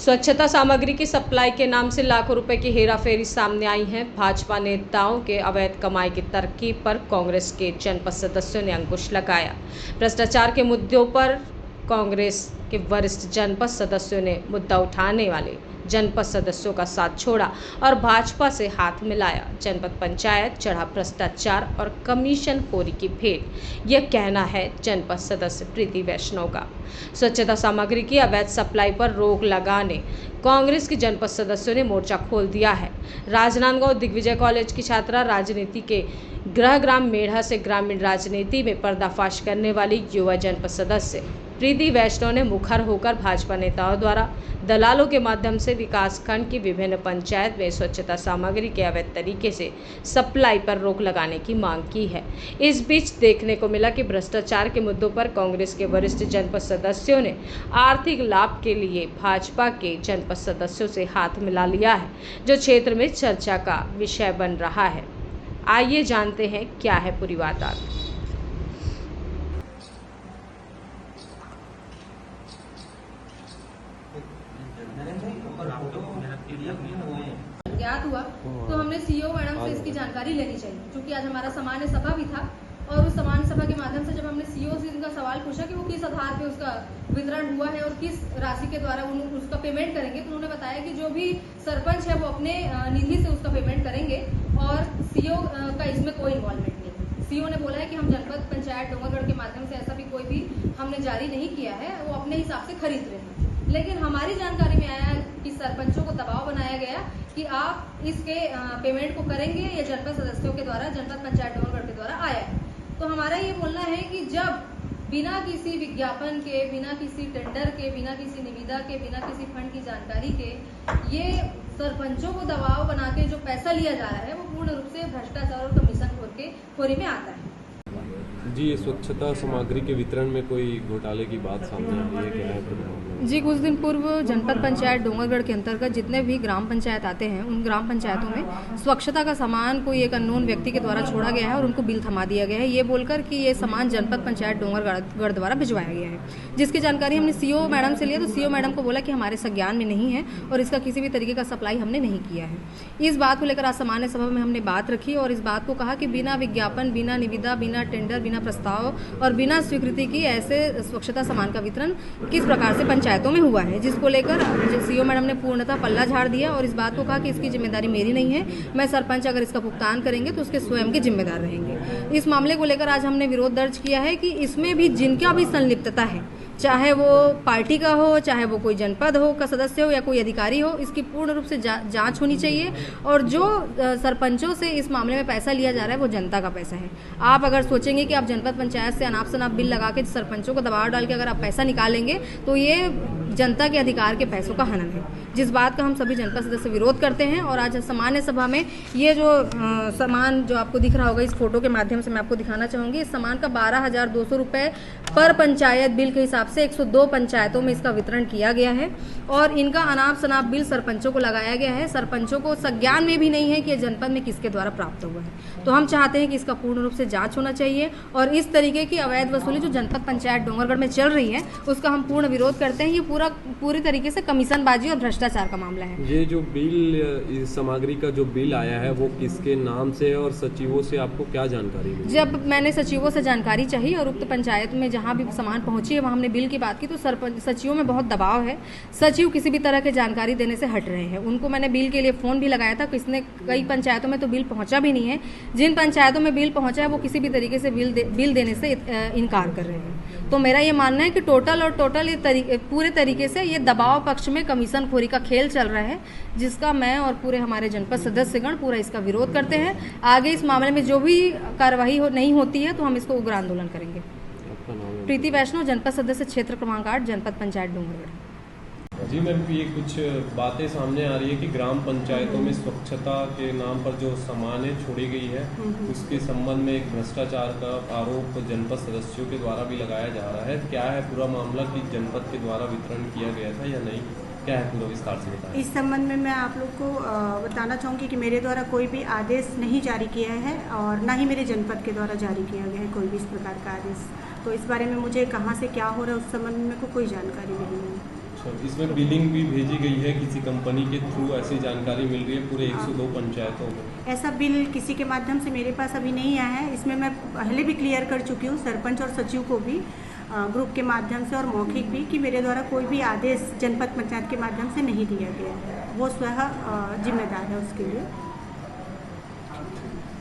स्वच्छता सामग्री की सप्लाई के नाम से लाखों रुपए की हेराफेरी सामने आई है। भाजपा नेताओं के अवैध कमाई की तरकीब पर कांग्रेस के जनपद सदस्यों ने अंकुश लगाया। भ्रष्टाचार के मुद्दों पर कांग्रेस के वरिष्ठ जनपद सदस्यों ने मुद्दा उठाने वाले जनपद सदस्यों का साथ छोड़ा और भाजपा से हाथ मिलाया। जनपद पंचायत चढ़ा भ्रष्टाचार और कमीशन खोरी की भेंट, यह कहना है जनपद सदस्य प्रीति वैष्णव का। स्वच्छता सामग्री की अवैध सप्लाई पर रोक लगाने कांग्रेस के जनपद सदस्यों ने मोर्चा खोल दिया है। राजनांदगांव दिग्विजय कॉलेज की छात्रा, राजनीति के गृहग्राम मेढ़ा से ग्रामीण राजनीति में पर्दाफाश करने वाली युवा जनपद सदस्य प्रीति वैष्णव ने मुखर होकर भाजपा नेताओं द्वारा दलालों के माध्यम से विकासखंड की विभिन्न पंचायत में स्वच्छता सामग्री के अवैध तरीके से सप्लाई पर रोक लगाने की मांग की है। इस बीच देखने को मिला कि भ्रष्टाचार के मुद्दों पर कांग्रेस के वरिष्ठ जनपद सदस्यों ने आर्थिक लाभ के लिए भाजपा के जनपद सदस्यों से हाथ मिला लिया है, जो क्षेत्र में चर्चा का विषय बन रहा है। आइए जानते हैं क्या है पूरी वारदात। ज्ञात हुआ तो हमने सीईओ मैडम से इसकी जानकारी लेनी चाहिए, क्योंकि आज हमारा सामान्य सभा भी था और उस सामान्य सभा के माध्यम से जब हमने सीईओ से इनका सवाल पूछा कि वो किस आधार पे उसका वितरण हुआ है और किस राशि के द्वारा उसका पेमेंट करेंगे, तो उन्होंने बताया कि जो भी सरपंच है वो अपने निधि से उसका पेमेंट करेंगे और सीईओ का इसमें कोई इन्वॉल्वमेंट नहीं है। सीईओ ने बोला है कि हम जनपद पंचायत डोंगरगढ़ के माध्यम से ऐसा भी कोई भी हमने जारी नहीं किया है, वो अपने हिसाब से खरीद रहे हैं। लेकिन हमारी जानकारी में आया कि सरपंचों को दबाव बनाया गया कि आप इसके पेमेंट को करेंगे, या जनपद सदस्यों के द्वारा, जनपद पंचायत डोंगरगढ़ के द्वारा आया है। तो हमारा ये बोलना है कि जब बिना किसी विज्ञापन के, बिना किसी टेंडर के, बिना किसी निविदा के, बिना किसी फंड की जानकारी के ये सरपंचों को दबाव बना के जो पैसा लिया जा रहा है वो पूर्ण रूप से भ्रष्टाचार और कमीशन खोरी में आता है। जी, स्वच्छता सामग्री के वितरण में कोई घोटाले की बात सामने आ रही है, क्या है? जी, कुछ दिन पूर्व जनपद पंचायत डोंगरगढ़ के अंतर्गत जितने भी ग्राम पंचायत आते हैं उन ग्राम पंचायतों में स्वच्छता का सामान कोई एक अननोन व्यक्ति के द्वारा छोड़ा गया है और उनको बिल थमा दिया गया है, ये बोलकर कि ये सामान जनपद पंचायत डोंगरगढ़ द्वारा भिजवाया गया है। जिसकी जानकारी हमने सीईओ मैडम से लिया तो सीईओ मैडम को बोला कि हमारे संज्ञान में नहीं है और इसका किसी भी तरीके का सप्लाई हमने नहीं किया है। इस बात को लेकर आज सामान्य सभा में हमने बात रखी और इस बात को कहा कि बिना विज्ञापन, बिना निविदा, बिना टेंडर, बिना प्रस्ताव और बिना स्वीकृति की ऐसे स्वच्छता सामान का वितरण किस प्रकार से पंचायतों में हुआ है, जिसको लेकर सीईओ मैडम ने पूर्णतः पल्ला झाड़ दिया और इस बात को कहा कि इसकी जिम्मेदारी मेरी नहीं है, मैं सरपंच अगर इसका भुगतान करेंगे तो उसके स्वयं के जिम्मेदार रहेंगे। इस मामले को लेकर आज हमने विरोध दर्ज किया है कि इसमें भी जिनका भी संलिप्तता है, चाहे वो पार्टी का हो, चाहे वो कोई जनपद हो का सदस्य हो या कोई अधिकारी हो, इसकी पूर्ण रूप से जांच होनी चाहिए। और जो सरपंचों से इस मामले में पैसा लिया जा रहा है वो जनता का पैसा है। आप अगर सोचेंगे कि आप जनपद पंचायत से अनाप शनाप बिल लगा के सरपंचों को दबाव डाल के अगर आप पैसा निकालेंगे तो ये जनता के अधिकार के पैसों का हनन है, जिस बात का हम सभी जनपद सदस्य विरोध करते हैं। और आज सामान्य सभा में ये जो सामान जो आपको दिख रहा होगा, इस फोटो के माध्यम से मैं आपको दिखाना चाहूँगी, इस सामान का 12,200 रुपये पर पंचायत बिल के हिसाब से 102 पंचायतों में इसका वितरण किया गया है और इनका अनाप शनाप बिल सरपंचों को लगाया गया है। सरपंचों को संज्ञान में भी नहीं है कि यह जनपद में किसके द्वारा प्राप्त हुआ है। तो हम चाहते हैं कि इसका पूर्ण रूप से जांच होना चाहिए और इस तरीके की अवैध वसूली जो जनपद पंचायत डोंगरगढ़ में चल रही है उसका हम पूर्ण विरोध करते हैं। ये पूरी तरीके से कमीशनबाजी और भ्रष्टाचार का मामला है। ये जो बिल, इस सामग्री का जो बिल आया है वो किसके नाम से है और सचिवों से आपको क्या जानकारी मिली? जब मैंने सचिवों से जानकारी चाहिए और उक्त पंचायत में जहाँ भी सामान पहुंची है वहाँ हमने बिल की बात की तो सचिवों में बहुत दबाव है। सचिव किसी भी तरह की जानकारी देने से हट रहे हैं। उनको मैंने बिल के लिए फ़ोन भी लगाया था, किसने कई पंचायतों में तो बिल पहुंचा भी नहीं है। जिन पंचायतों में बिल पहुंचा है वो किसी भी तरीके से बिल देने से इनकार कर रहे हैं। तो मेरा ये मानना है कि टोटल ये पूरे तरीके से ये दबाव पक्ष में कमीशन खोरी का खेल चल रहा है, जिसका मैं और पूरे हमारे जनपद सदस्यगण पूरा इसका विरोध करते हैं। आगे इस मामले में जो भी कार्रवाई नहीं होती है तो हम इसको उग्र आंदोलन करेंगे। प्रीति वैष्णव, जनपद सदस्य, क्षेत्र क्रमांक 8, जनपद पंचायत डोंगरगढ़। जी मैम, ये कुछ बातें सामने आ रही है कि ग्राम पंचायतों में स्वच्छता के नाम पर जो सामानें छोड़ी गई है उसके संबंध में एक भ्रष्टाचार का आरोप जनपद सदस्यों के द्वारा भी लगाया जा रहा है। क्या है पूरा मामला कि जनपद के द्वारा वितरण किया गया था या नहीं, क्या है पूरा विस्तार से बताएं। इस संबंध में मैं आप लोग को बताना चाहूँगी कि मेरे द्वारा कोई भी आदेश नहीं जारी किया है और ना ही मेरे जनपद के द्वारा जारी किया गया है कोई भी इस प्रकार का आदेश। तो इस बारे में मुझे कहाँ से क्या हो रहा है उस संबंध में कोई जानकारी नहीं है। इसमें बिलिंग भी भेजी गई है किसी कंपनी के थ्रू, ऐसी जानकारी मिल रही है पूरे 102 पंचायतों में। ऐसा बिल किसी के माध्यम से मेरे पास अभी नहीं आया है। इसमें मैं पहले भी क्लियर कर चुकी हूँ सरपंच और सचिव को भी, ग्रुप के माध्यम से और मौखिक भी, कि मेरे द्वारा कोई भी आदेश जनपद पंचायत के माध्यम से नहीं दिया गया है। वो स्वयं जिम्मेदार है उसके लिए।